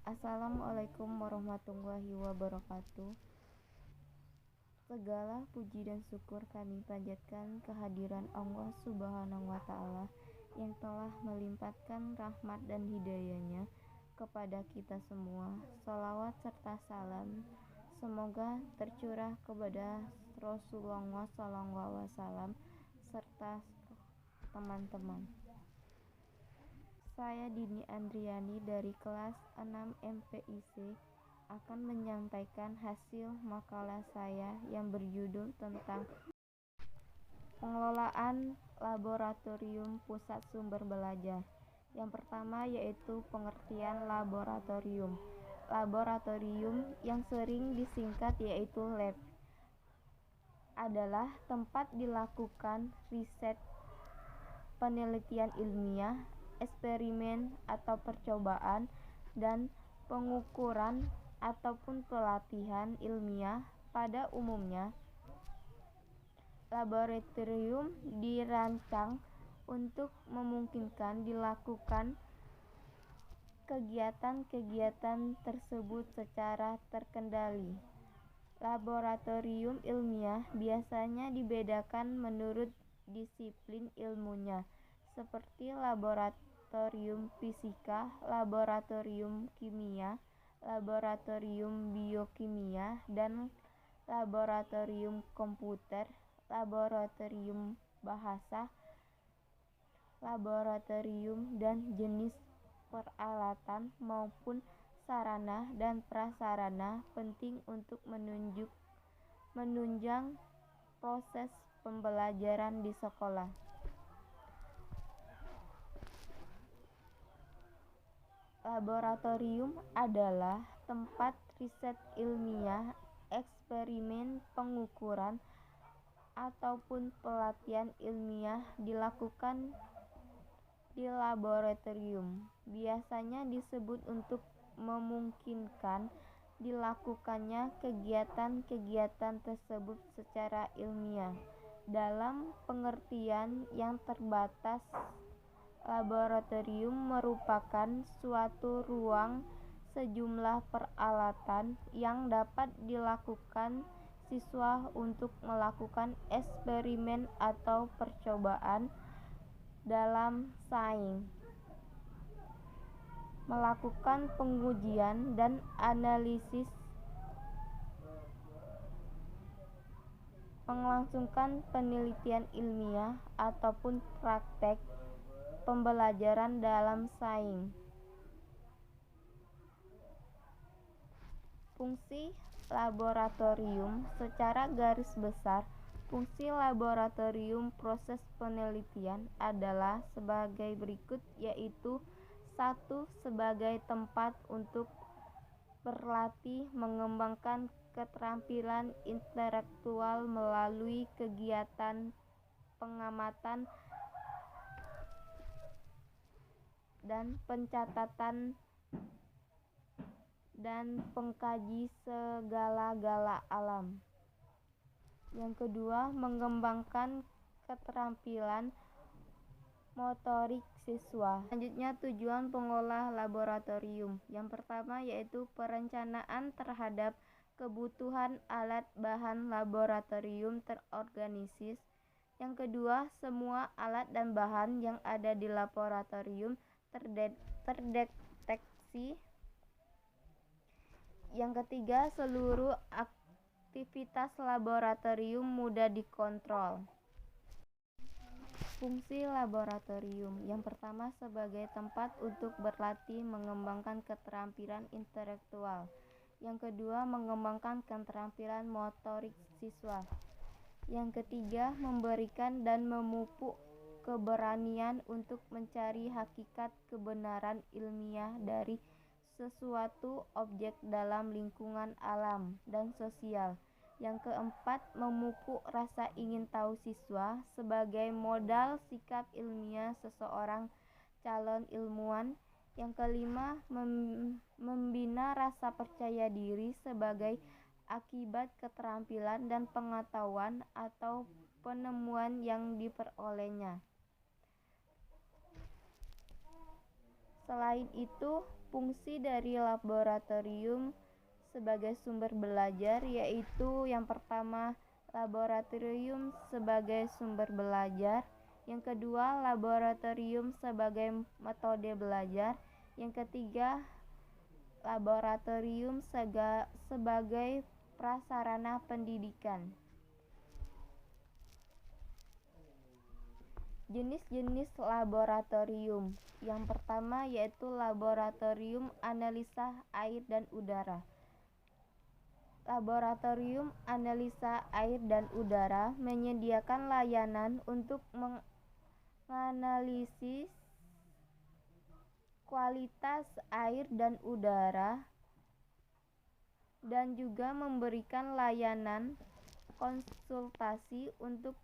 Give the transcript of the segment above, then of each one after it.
Assalamualaikum warahmatullahi wabarakatuh. Segala puji dan syukur kami panjatkan kehadiran Allah Subhanahu wa Ta'ala yang telah melimpahkan rahmat dan hidayahnya kepada kita semua. Salawat serta salam semoga tercurah kepada Rasulullah SAW serta teman-teman. Saya Dini Andriani dari kelas 6 MPIC akan menyampaikan hasil makalah saya yang berjudul tentang pengelolaan laboratorium pusat sumber belajar. Yang pertama yaitu pengertian laboratorium. Laboratorium yang sering disingkat yaitu lab adalah tempat dilakukan riset, penelitian ilmiah, eksperimen atau percobaan, dan pengukuran ataupun pelatihan ilmiah. Pada umumnya, laboratorium dirancang untuk memungkinkan dilakukan kegiatan-kegiatan tersebut secara terkendali. Laboratorium ilmiah biasanya dibedakan menurut disiplin ilmunya, seperti laboratorium fisika, laboratorium kimia, laboratorium biokimia, dan laboratorium komputer, laboratorium bahasa, laboratorium dan jenis peralatan maupun sarana dan prasarana penting untuk menunjang proses pembelajaran di sekolah. Laboratorium adalah tempat riset ilmiah, eksperimen, pengukuran, ataupun pelatihan ilmiah dilakukan di laboratorium. Biasanya disebut untuk memungkinkan dilakukannya kegiatan-kegiatan tersebut secara ilmiah. Dalam pengertian yang terbatas, laboratorium merupakan suatu ruang sejumlah peralatan yang dapat dilakukan siswa untuk melakukan eksperimen atau percobaan dalam sains, melakukan pengujian dan analisis, melangsungkan penelitian ilmiah ataupun praktek pembelajaran dalam sains. Fungsi laboratorium secara garis besar. Fungsi laboratorium proses penelitian adalah sebagai berikut, yaitu 1. Sebagai tempat untuk berlatih mengembangkan keterampilan intelektual melalui kegiatan pengamatan dan pencatatan dan pengkaji segala-gala alam. Yang kedua, mengembangkan keterampilan motorik siswa. Selanjutnya, tujuan pengolah laboratorium. Yang pertama yaitu perencanaan terhadap kebutuhan alat bahan laboratorium terorganisir. Yang kedua, semua alat dan bahan yang ada di laboratorium terdeteksi. Yang ketiga, seluruh aktivitas laboratorium mudah dikontrol. Fungsi laboratorium. Yang pertama, sebagai tempat untuk berlatih mengembangkan keterampilan intelektual. Yang kedua, mengembangkan keterampilan motorik siswa. Yang ketiga, memberikan dan memupuk keberanian untuk mencari hakikat kebenaran ilmiah dari sesuatu objek dalam lingkungan alam dan sosial. Yang keempat, memupuk rasa ingin tahu siswa sebagai modal sikap ilmiah seseorang calon ilmuwan. Yang kelima, membina rasa percaya diri sebagai akibat keterampilan dan pengetahuan atau penemuan yang diperolehnya. Selain itu, fungsi dari laboratorium sebagai sumber belajar yaitu yang pertama, laboratorium sebagai sumber belajar, yang kedua, laboratorium sebagai metode belajar, yang ketiga, laboratorium sebagai prasarana pendidikan. Jenis-jenis laboratorium. Yang pertama yaitu laboratorium analisa air dan udara. Laboratorium analisa air dan udara menyediakan layanan untuk menganalisis kualitas air dan udara dan juga memberikan layanan konsultasi untuk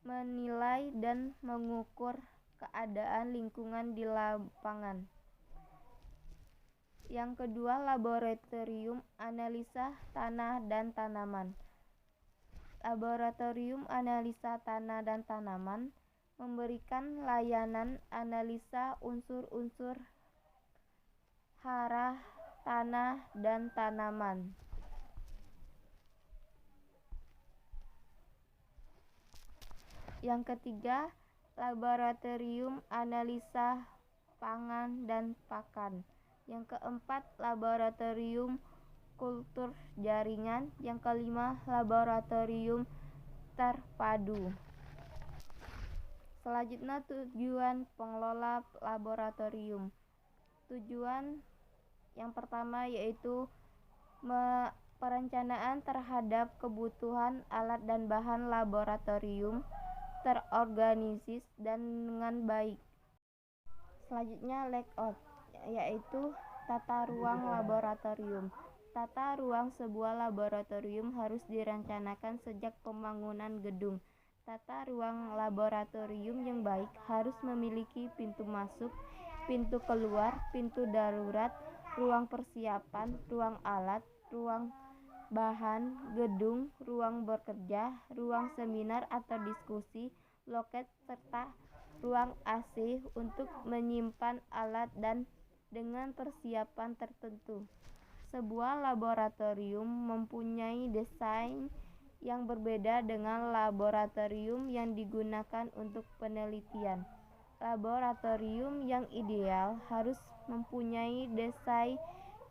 menilai dan mengukur keadaan lingkungan di lapangan. Yang kedua, laboratorium analisa tanah dan tanaman. Laboratorium analisa tanah dan tanaman memberikan layanan analisa unsur-unsur hara tanah dan tanaman. Yang ketiga, laboratorium analisa pangan dan pakan. Yang keempat, laboratorium kultur jaringan. Yang kelima, laboratorium terpadu. Selanjutnya, tujuan pengelola laboratorium. Tujuan yang pertama yaitu perencanaan terhadap kebutuhan alat dan bahan laboratorium terorganisir dan dengan baik. Selanjutnya, layout yaitu tata ruang laboratorium. Tata ruang sebuah laboratorium harus direncanakan sejak pembangunan gedung. Tata ruang laboratorium yang baik harus memiliki pintu masuk, pintu keluar, pintu darurat, ruang persiapan, ruang alat, ruang bahan, gedung, ruang bekerja, ruang seminar atau diskusi, loket, serta ruang AC untuk menyimpan alat dan dengan persiapan tertentu. Sebuah laboratorium mempunyai desain yang berbeda dengan laboratorium yang digunakan untuk penelitian. Laboratorium yang ideal harus mempunyai desain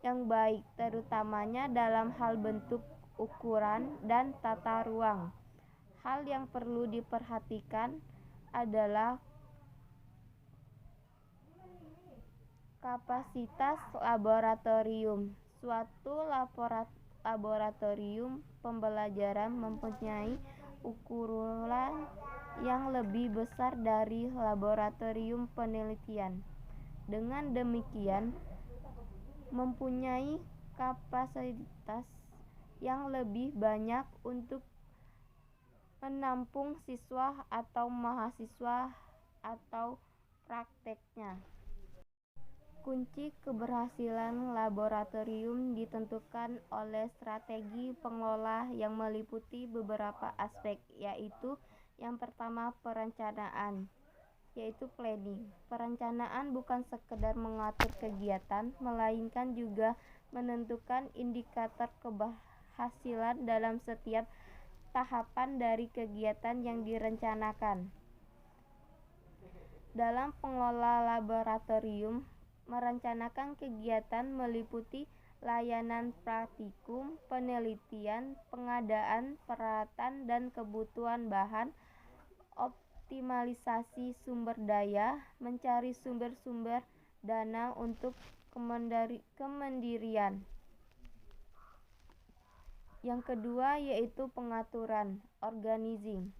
yang baik, terutamanya dalam hal bentuk, ukuran, dan tata ruang. Hal yang perlu diperhatikan adalah kapasitas laboratorium. Suatu laboratorium pembelajaran mempunyai ukuran yang lebih besar dari laboratorium penelitian. Dengan demikian, mempunyai kapasitas yang lebih banyak untuk menampung siswa atau mahasiswa atau prakteknya. Kunci keberhasilan laboratorium ditentukan oleh strategi pengelola yang meliputi beberapa aspek, yaitu yang pertama, perencanaan, yaitu planning. Perencanaan bukan sekedar mengatur kegiatan, melainkan juga menentukan indikator keberhasilan dalam setiap tahapan dari kegiatan yang direncanakan. Dalam pengelola laboratorium, merencanakan kegiatan meliputi layanan praktikum, penelitian, pengadaan peralatan dan kebutuhan bahan, optimalisasi sumber daya, mencari sumber-sumber dana untuk kemandirian. Yang kedua yaitu pengaturan, organizing.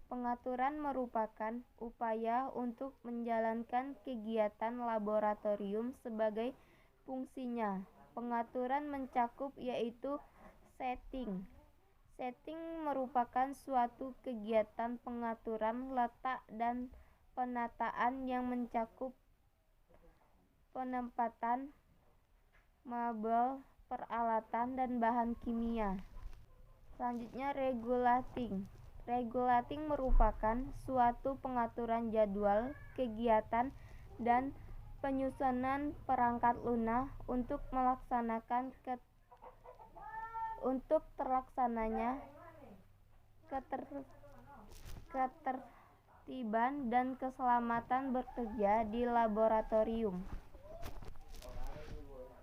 Pengaturan merupakan upaya untuk menjalankan kegiatan laboratorium sebagai fungsinya. Pengaturan mencakup yaitu setting. Setting merupakan suatu kegiatan pengaturan letak dan penataan yang mencakup penempatan mebel, peralatan, dan bahan kimia. Selanjutnya, regulating. Regulating merupakan suatu pengaturan jadwal, kegiatan, dan penyusunan perangkat lunak untuk terlaksananya ketertiban dan keselamatan bekerja di laboratorium.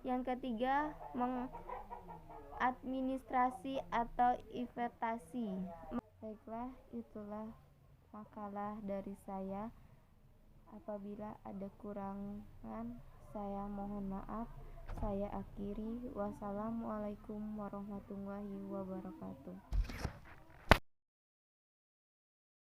Yang ketiga, mengadministrasi atau investasi. Baiklah, itulah makalah dari saya. Apabila ada kurangan, saya mohon maaf. Saya akhiri. Wassalamualaikum warahmatullahi wabarakatuh.